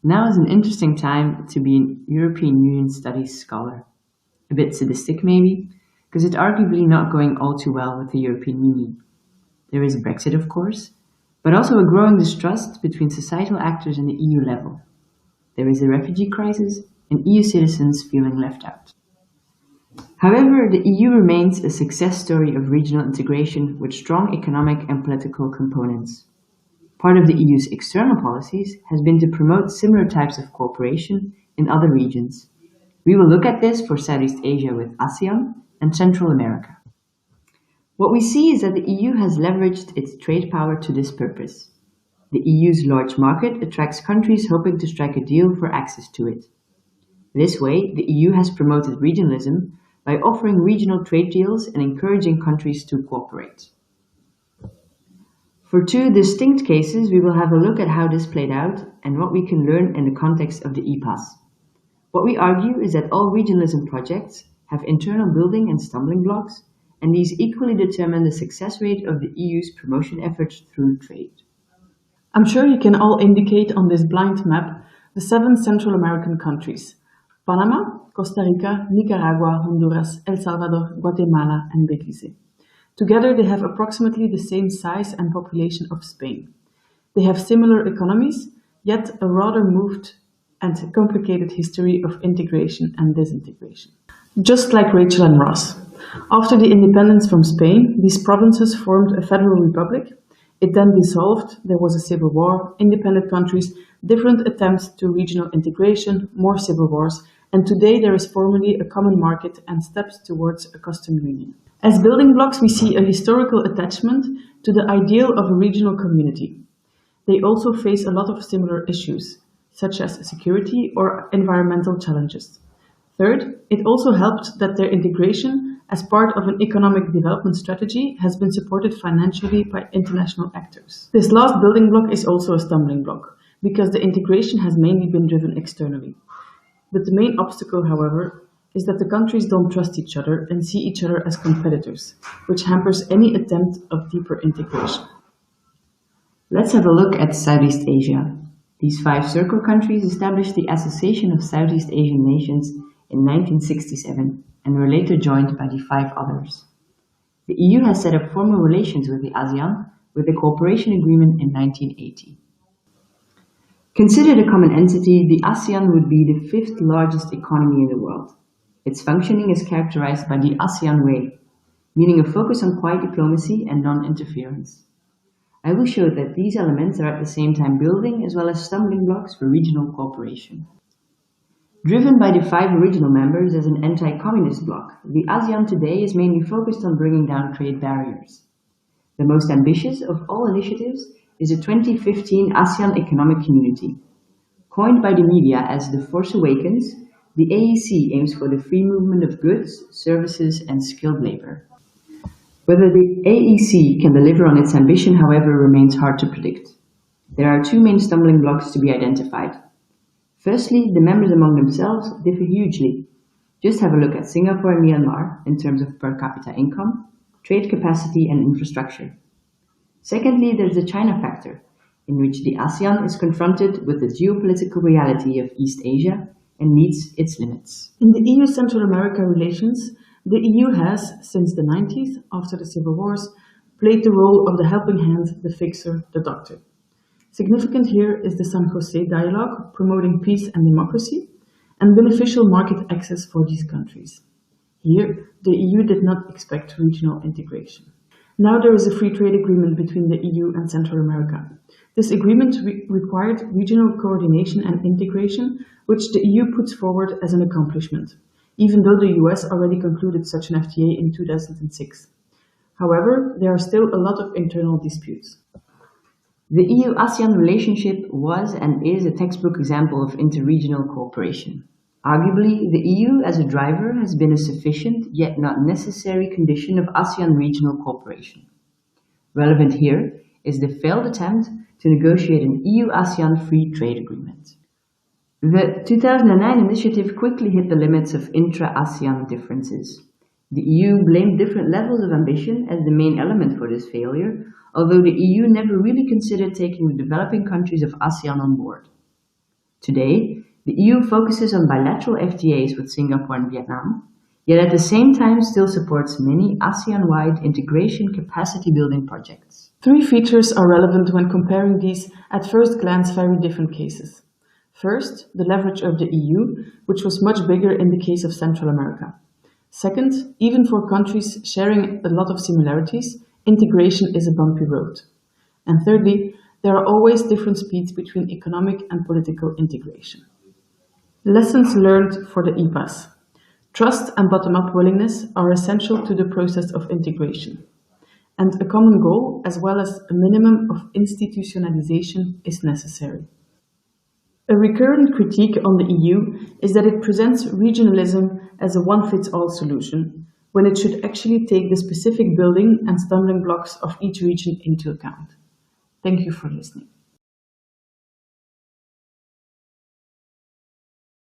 Now is an interesting time to be a European Union Studies scholar. A bit sadistic maybe, because it's arguably not going all too well with the European Union. There is Brexit, of course, but also a growing distrust between societal actors in the EU level. There is a refugee crisis and EU citizens feeling left out. However, the EU remains a success story of regional integration with strong economic and political components. Part of the EU's external policies has been to promote similar types of cooperation in other regions. We will look at this for Southeast Asia with ASEAN and Central America. What we see is that the EU has leveraged its trade power to this purpose. The EU's large market attracts countries hoping to strike a deal for access to it. This way, the EU has promoted regionalism by offering regional trade deals and encouraging countries to cooperate. For two distinct cases, we will have a look at how this played out and what we can learn in the context of the EPAS. What we argue is that all regionalism projects have internal building and stumbling blocks, and these equally determine the success rate of the EU's promotion efforts through trade. I'm sure you can all indicate on this blind map the 7 Central American countries: Panama, Costa Rica, Nicaragua, Honduras, El Salvador, Guatemala, and Belize. Together, they have approximately the same size and population of Spain. They have similar economies, yet a rather moved and complicated history of integration and disintegration. Just like Rachel and Ross. After the independence from Spain, these provinces formed a federal republic. It then dissolved, there was a civil war, independent countries, different attempts to regional integration, more civil wars, and today there is formally a common market and steps towards a custom union. As building blocks, we see a historical attachment to the ideal of a regional community. They also face a lot of similar issues, such as security or environmental challenges. Third, it also helped that their integration as part of an economic development strategy has been supported financially by international actors. This last building block is also a stumbling block, because the integration has mainly been driven externally. But the main obstacle, however, is that the countries don't trust each other and see each other as competitors, which hampers any attempt of deeper integration. Let's have a look at Southeast Asia. These 5 circle countries established the Association of Southeast Asian Nations in 1967 and were later joined by the 5 others. The EU has set up formal relations with the ASEAN with a cooperation agreement in 1980. Considered a common entity, the ASEAN would be the 5th largest economy in the world. Its functioning is characterized by the ASEAN way, meaning a focus on quiet diplomacy and non-interference. I will show that these elements are at the same time building as well as stumbling blocks for regional cooperation. Driven by the 5 original members as an anti-communist bloc, the ASEAN today is mainly focused on bringing down trade barriers. The most ambitious of all initiatives is the 2015 ASEAN Economic Community. Coined by the media as the Force Awakens, the AEC aims for the free movement of goods, services, and skilled labor. Whether the AEC can deliver on its ambition, however, remains hard to predict. There are 2 main stumbling blocks to be identified. Firstly, the members among themselves differ hugely. Just have a look at Singapore and Myanmar in terms of per capita income, trade capacity, and infrastructure. Secondly, there's the China factor, in which the ASEAN is confronted with the geopolitical reality of East Asia and meets its limits. In the EU-Central America relations, the EU has, since the 90s, after the civil wars, played the role of the helping hand, the fixer, the doctor. Significant here is the San Jose Dialogue, promoting peace and democracy, and beneficial market access for these countries. Here, the EU did not expect regional integration. Now there is a free trade agreement between the EU and Central America. This agreement required regional coordination and integration, which the EU puts forward as an accomplishment, even though the US already concluded such an FTA in 2006. However, there are still a lot of internal disputes. The EU-ASEAN relationship was and is a textbook example of interregional cooperation. Arguably, the EU as a driver has been a sufficient yet not necessary condition of ASEAN regional cooperation. Relevant here is the failed attempt to negotiate an EU-ASEAN free trade agreement. The 2009 initiative quickly hit the limits of intra-ASEAN differences. The EU blamed different levels of ambition as the main element for this failure, although the EU never really considered taking the developing countries of ASEAN on board. Today, the EU focuses on bilateral FTAs with Singapore and Vietnam, yet at the same time still supports many ASEAN-wide integration capacity-building projects. Three features are relevant when comparing these at first glance very different cases. First, the leverage of the EU, which was much bigger in the case of Central America. Second, even for countries sharing a lot of similarities, integration is a bumpy road. And thirdly, there are always different speeds between economic and political integration. Lessons learned for the EPAs. Trust and bottom-up willingness are essential to the process of integration. And a common goal, as well as a minimum of institutionalization, is necessary. A recurrent critique on the EU is that it presents regionalism as a one-fits-all solution, when it should actually take the specific building and stumbling blocks of each region into account. Thank you for listening.